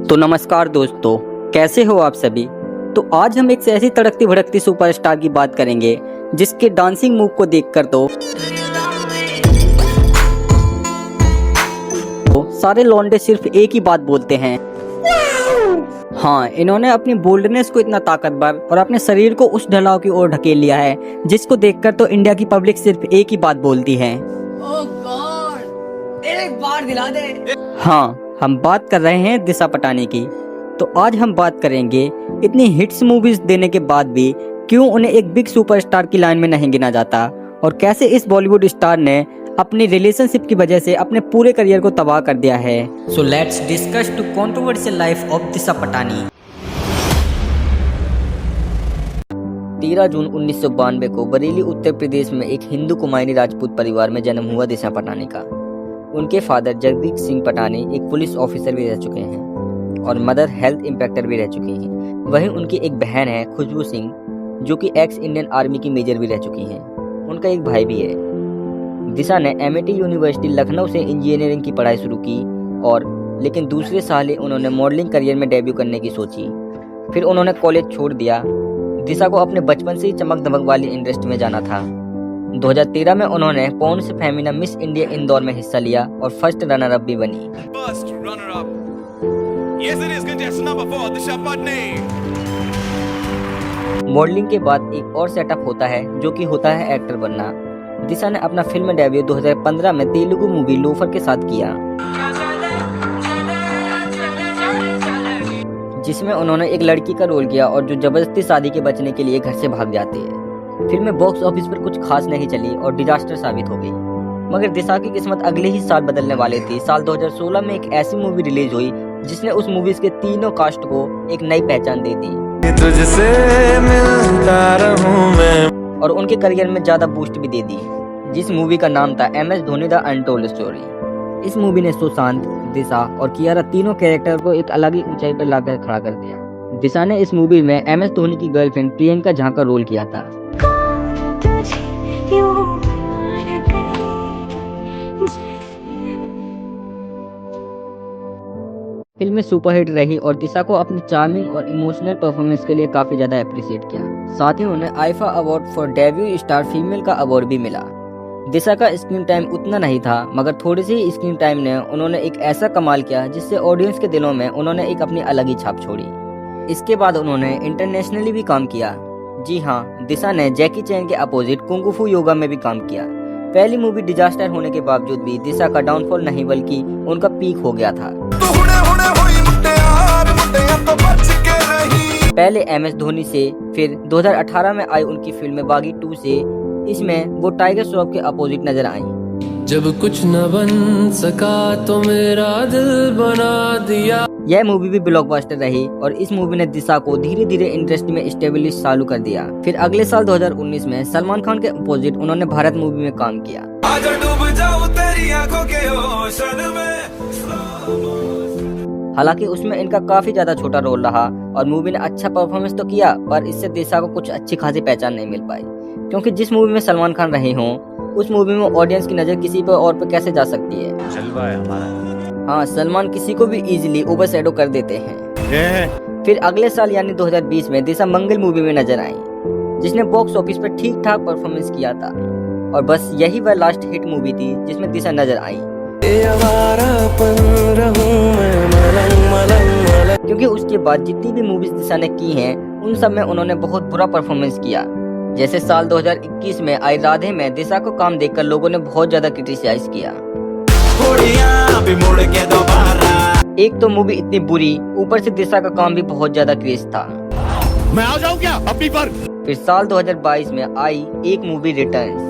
तो नमस्कार दोस्तों, कैसे हो आप सभी। तो आज हम एक ऐसी तड़कती भड़कती सुपरस्टार की बात करेंगे जिसके डांसिंग मूव को देखकर तो सारे लौंडे सिर्फ एक ही बात बोलते हैं। हाँ, इन्होंने अपनी बोल्डनेस को इतना ताकतवर और अपने शरीर को उस ढलाव की ओर ढकेल लिया है जिसको देखकर तो इंडिया की पब्लिक सिर्फ एक ही बात बोलती है, ओह गॉड, एक बार दिला दे। हाँ, हम बात कर रहे हैं दिशा पटानी की। तो आज हम बात करेंगे इतनी हिट्स मूवीज देने के बाद भी क्यों उन्हें एक बिग सुपरस्टार की लाइन में नहीं गिना जाता और कैसे इस बॉलीवुड स्टार ने अपनी रिलेशनशिप की वजह से अपने पूरे करियर को तबाह कर दिया है। So let's discuss to controversial life of Disha Patani. 13 जून 1992 को बरेली उत्तर प्रदेश में एक हिंदू कुमायूनी राजपूत परिवार में जन्म हुआ दिशा पटानी का। उनके फादर जगदीश सिंह पटानी एक पुलिस ऑफिसर भी रह चुके हैं और मदर हेल्थ इंस्पेक्टर भी रह चुकी हैं। वहीं उनकी एक बहन है खुशबू सिंह जो कि एक्स इंडियन आर्मी की मेजर भी रह चुकी हैं। उनका एक भाई भी है। दिशा ने MIT यूनिवर्सिटी लखनऊ से इंजीनियरिंग की पढ़ाई शुरू की और लेकिन दूसरे साल ही उन्होंने मॉडलिंग करियर में डेब्यू करने की सोची। फिर उन्होंने कॉलेज छोड़ दिया। दिशा को अपने बचपन से ही चमक दमक वाली इंडस्ट्री में जाना था। 2013 में उन्होंने Pond's Femina Miss India Indore में हिस्सा लिया और फर्स्ट रनर अप भी बनी। मॉडलिंग के बाद एक और सेटअप होता है जो कि होता है एक्टर बनना। दिशा ने अपना फिल्म डेब्यू 2015 में तेलुगु मूवी लोफर के साथ किया, जिसमें उन्होंने एक लड़की का रोल किया और जो जबरदस्ती शादी के बचने के लिए घर से भाग जाती है। फिल्म में बॉक्स ऑफिस पर कुछ खास नहीं चली और डिजास्टर साबित हो गई। मगर दिशा की किस्मत अगले ही साल बदलने वाली थी। साल 2016 में एक ऐसी मूवी रिलीज हुई जिसने उस मूवीज के तीनों कास्ट को एक नई पहचान दे दी, तुझसे मिलता रहूं मैं, और उनके करियर में ज्यादा बूस्ट भी दे दी, जिस मूवी का नाम था MS Dhoni the untold story. इस मूवी ने सुशांत, दिशा और कियारा तीनों कैरेक्टर को एक अलग ही ऊंचाई पर लाकर खड़ा कर दिया। दिशा ने इस मूवी में MS धोनी की गर्लफ्रेंड प्रियंका झा का रोल किया था। फिल्म सुपरहिट रही और दिशा को अपनी चार्मिंग और इमोशनल परफॉर्मेंस के लिए काफी ज्यादा अप्रिशिएट किया। साथ ही उन्हें IIFA award for debut star female का अवार्ड भी मिला। दिशा का स्क्रीन टाइम उतना नहीं था मगर थोड़ी सी स्क्रीन टाइम ने उन्होंने एक ऐसा कमाल किया जिससे ऑडियंस के दिलों में उन्होंने एक अपनी अलग ही छाप छोड़ी। इसके बाद उन्होंने इंटरनेशनली भी काम किया। जी हाँ, दिशा ने जैकी चैन के अपोजिट कुंग फू योगा में भी काम किया। पहली मूवी डिजास्टर होने के बावजूद भी दिशा का डाउनफॉल नहीं बल्कि उनका पीक हो गया था। पहले MS धोनी से, फिर 2018 में आई उनकी फिल्म बागी 2 से, इसमें वो टाइगर श्रॉफ के अपोजिट नजर आई। जब कुछ न बन सका तो मेरा दिल बना दिया। यह मूवी भी ब्लॉकबस्टर रही और इस मूवी ने दिशा को धीरे धीरे इंडस्ट्री में स्टेब्लिश चालू कर दिया। फिर अगले साल 2019 में सलमान खान के अपोजिट उन्होंने भारत मूवी में काम किया। आजा डूब जाऊं तेरी आंखों के ओशन में। हालांकि उसमें इनका काफी ज्यादा छोटा रोल रहा और मूवी ने अच्छा परफॉर्मेंस तो किया पर इससे दिशा को कुछ अच्छी खासी पहचान नहीं मिल पाई, क्योंकि जिस मूवी में सलमान खान रहे हों उस मूवी में ऑडियंस की नजर किसी पर और पे कैसे जा सकती है। जलवा है हमारा। हाँ, सलमान किसी को भी इजीली ओवरशैडो कर देते हैं। फिर अगले साल यानी 2020 में दिशा मंगल मूवी में नजर आई जिसने बॉक्स ऑफिस पर ठीक ठाक परफॉर्मेंस किया था और बस यही वह लास्ट हिट मूवी थी जिसमें दिशा नजर आई। क्योंकि उसके बाद जितनी भी मूवीज दिशा ने की हैं उन सब में उन्होंने बहुत बुरा परफॉर्मेंस किया। जैसे साल 2021 में आई राधे में दिशा को काम देखकर लोगों ने बहुत ज्यादा क्रिटिसाइज किया। एक तो मूवी इतनी बुरी, ऊपर से दिशा का काम भी बहुत ज्यादा क्रेज था। मैं आ जाऊं क्या अपनी पर? फिर साल 2022 में आई एक मूवी रिटर्न्स,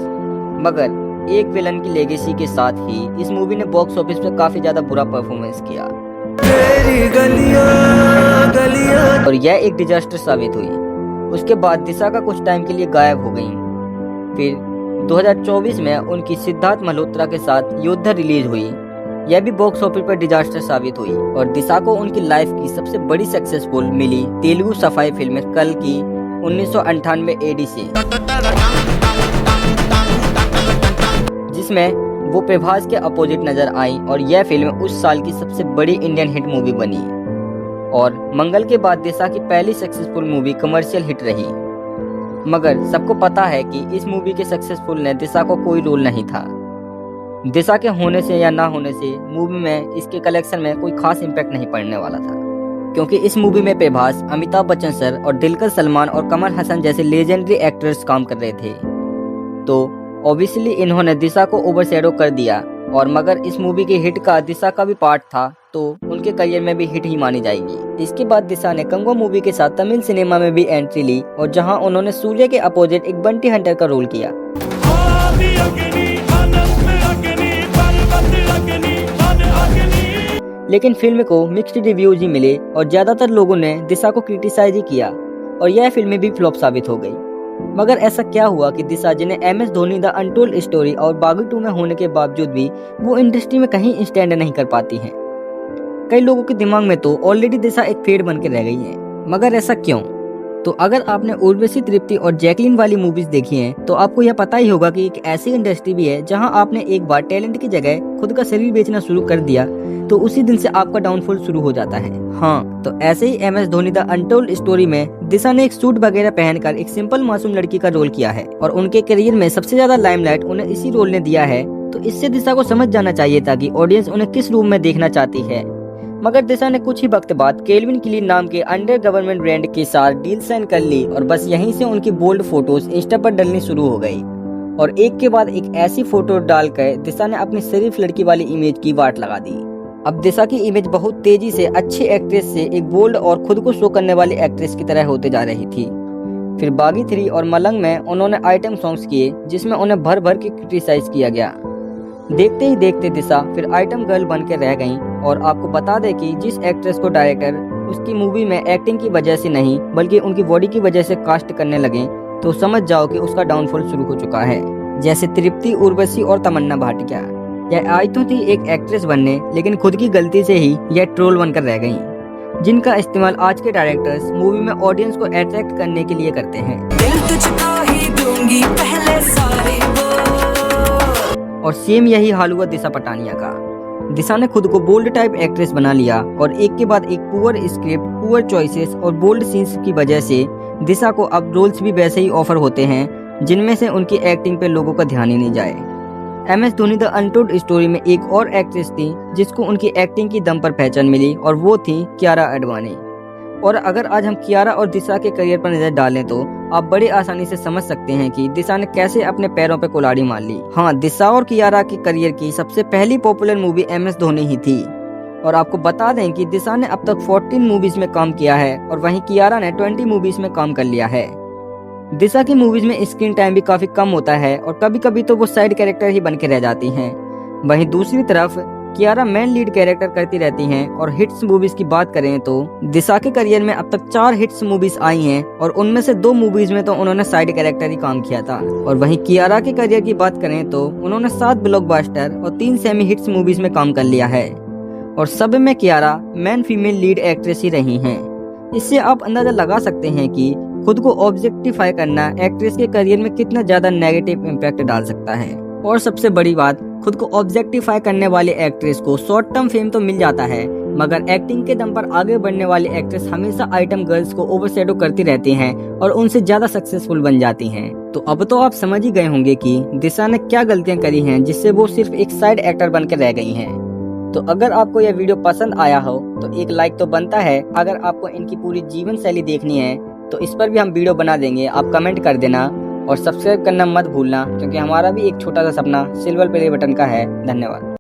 मगर एक विलन की लेगेसी के साथ ही इस मूवी ने बॉक्स ऑफिस में काफी ज्यादा बुरा परफॉर्मेंस किया और यह एक डिजास्टर साबित हुई। उसके बाद दिशा का कुछ टाइम के लिए गायब हो गई। फिर 2024 में उनकी सिद्धार्थ मल्होत्रा के साथ योद्धा रिलीज हुई। यह भी बॉक्स ऑफिस पर डिजास्टर साबित हुई और दिशा को उनकी लाइफ की सबसे बड़ी सक्सेसफुल मिली तेलुगु सफाई फिल्म कल की 1998 AD से, जिसमें वो प्रभास के अपोजिट नजर आई और यह फिल्म उस साल की सबसे बड़ी इंडियन हिट मूवी बनी। और मंगल के बाद दिशा की पहली सक्सेसफुल मूवी कमर्शियल हिट रही। मगर सबको पता है कि इस मूवी के सक्सेसफुल ने दिशा को कोई रोल नहीं था। दिशा के होने से या ना होने से मूवी में इसके कलेक्शन में कोई खास इम्पैक्ट नहीं पड़ने वाला था, क्योंकि इस मूवी में प्रभास, अमिताभ बच्चन सर और दिलकर सलमान और कमल हसन जैसे लेजेंडरी एक्टर्स काम कर रहे थे। तो ऑब्वियसली इन्होंने दिशा को ओवरशैडो कर दिया, और मगर इस मूवी के हिट का दिशा का भी पार्ट था, तो उनके करियर में भी हिट ही मानी जाएगी। इसके बाद दिशा ने कंगो मूवी के साथ तमिल सिनेमा में भी एंट्री ली, और जहां उन्होंने सूर्य के अपोजिट एक बंटी हंटर का रोल किया। लेकिन फिल्म को मिक्स्ड रिव्यूज ही मिले और ज्यादातर लोगों ने दिशा को क्रिटिसाइज ही किया, और यह फिल्म भी फ्लॉप साबित हो गई। मगर ऐसा क्या हुआ कि दिशा, जिन्हें MS Dhoni the untold story और बागी 2 में होने के बावजूद भी वो इंडस्ट्री में कहीं स्टैंड नहीं कर पाती हैं। कई लोगों के दिमाग में तो ऑलरेडी दिशा एक फेड बन के रह गई है। मगर ऐसा क्यों? तो अगर आपने उर्वशी, तृप्ति और जैकलीन वाली मूवीज देखी हैं, तो आपको यह पता ही होगा कि एक ऐसी इंडस्ट्री भी है जहां आपने एक बार टैलेंट की जगह खुद का शरीर बेचना शुरू कर दिया तो उसी दिन से आपका डाउनफॉल शुरू हो जाता है। हाँ, तो ऐसे ही MS Dhoni the untold story में दिशा ने एक सूट वगैरह पहनकर एक सिंपल मासूम लड़की का रोल किया है, और उनके करियर में सबसे ज्यादा लाइमलाइट उन्हें इसी रोल ने दिया है। तो इससे दिशा को समझ जाना चाहिए था कि ऑडियंस उन्हें किस रूप में देखना चाहती है। मगर दिशा ने कुछ ही वक्त बाद केल्विन क्लीन नाम के अंडर गवर्नमेंट ब्रांड के साथ डील साइन कर ली, और बस यहीं से उनकी बोल्ड फोटोज इंस्टा पर डलनी शुरू हो गई, और एक के बाद एक ऐसी फोटो डालकर दिशा ने अपनी सिर्फ लड़की वाली इमेज की वाट लगा दी। अब दिशा की इमेज बहुत तेजी से अच्छी एक्ट्रेस से एक बोल्ड और खुद को शो करने वाली एक्ट्रेस की तरह होते जा रही थी। फिर बागी 3 और मलंग में उन्होंने आइटम सॉन्ग्स किए, जिसमें उन्हें भर भर के क्रिटिसाइज किया गया। देखते ही देखते दिशा फिर आइटम गर्ल बन के रह गईं, और आपको बता दें कि जिस एक्ट्रेस को डायरेक्टर उसकी मूवी में एक्टिंग की वजह से नहीं बल्कि उनकी बॉडी की वजह से कास्ट करने लगे, तो समझ जाओ कि उसका डाउनफॉल शुरू हो चुका है। जैसे तृप्ति, उर्वशी और तमन्ना भाटिया, यह आई तो थी एक एक्ट्रेस बनने, लेकिन खुद की गलती से ही यह ट्रोल बनकर रह गईं, जिनका इस्तेमाल आज के डायरेक्टर्स मूवी में ऑडियंस को अट्रैक्ट करने के लिए करते हैं। दिल तुझको ही दूंगी पहले सारे वो। और सेम यही हाल हुआ दिशा पटानिया का। दिशा ने खुद को बोल्ड टाइप एक्ट्रेस बना लिया, और एक के बाद एक पुअर स्क्रिप्ट, पुअर चॉइसेस और बोल्ड सीन्स की वजह से दिशा को अब रोल्स भी वैसे ही ऑफर होते हैं जिनमें से उनकी एक्टिंग पे लोगों का ध्यान ही नहीं जाए। MS Dhoni the untold story में एक और एक्ट्रेस थी जिसको उनकी एक्टिंग की दम पर पहचान मिली, और वो थी कियारा आडवाणी। और अगर आज हम कियारा और दिशा के करियर पर नजर डालें तो आप बड़े आसानी से समझ सकते हैं कि दिशा ने कैसे अपने पैरों पे कुल्हाड़ी मार ली। हाँ, दिशा और कियारा के करियर की सबसे पहली पॉपुलर मूवी MS धोनी ही थी, और आपको बता दें कि दिशा ने अब तक 14 मूवीज में काम किया है, और वहीं कियारा ने 20 मूवीज में काम कर लिया है। दिशा की मूवीज में स्क्रीन टाइम भी काफी कम होता है, और कभी कभी तो वो साइड कैरेक्टर ही बन के रह जाती हैं। वहीं दूसरी तरफ कियारा मेन लीड कैरेक्टर करती रहती हैं, और हिट्स मूवीज की बात करें तो दिशा के करियर में अब तक 4 हिट्स मूवीज आई हैं, और उनमें से 2 मूवीज में तो उन्होंने साइड कैरेक्टर ही काम किया था। और वहीं कियारा के करियर की बात करें तो उन्होंने 7 ब्लॉकबस्टर और 3 सेमी हिट्स मूवीज में काम कर लिया है, और सब में Kiara main female lead actress ही रही हैं। इससे आप अंदाजा लगा सकते हैं कि खुद को ऑब्जेक्टिफाई करना एक्ट्रेस के करियर में कितना ज्यादा नेगेटिव इम्पैक्ट डाल सकता है। और सबसे बड़ी बात, खुद को ऑब्जेक्टिफाई करने वाले एक्ट्रेस को शॉर्ट टर्म फेम तो मिल जाता है, मगर एक्टिंग के दम पर आगे बढ़ने वाली एक्ट्रेस हमेशा आइटम गर्ल्स को ओवरशैडो करती रहती हैं और उनसे ज्यादा सक्सेसफुल बन जाती हैं। तो अब तो आप समझ ही गए होंगे कि दिशा ने क्या गलतियां करी हैं जिससे वो सिर्फ एक साइड एक्टर बन के रह गई हैं। तो अगर आपको यह वीडियो पसंद आया हो तो एक लाइक तो बनता है। अगर आपको इनकी पूरी जीवन शैली देखनी है तो इस पर भी हम वीडियो बना देंगे, आप कमेंट कर देना और सब्सक्राइब करना मत भूलना, क्योंकि हमारा भी एक छोटा सा सपना सिल्वर प्ले बटन का है। धन्यवाद।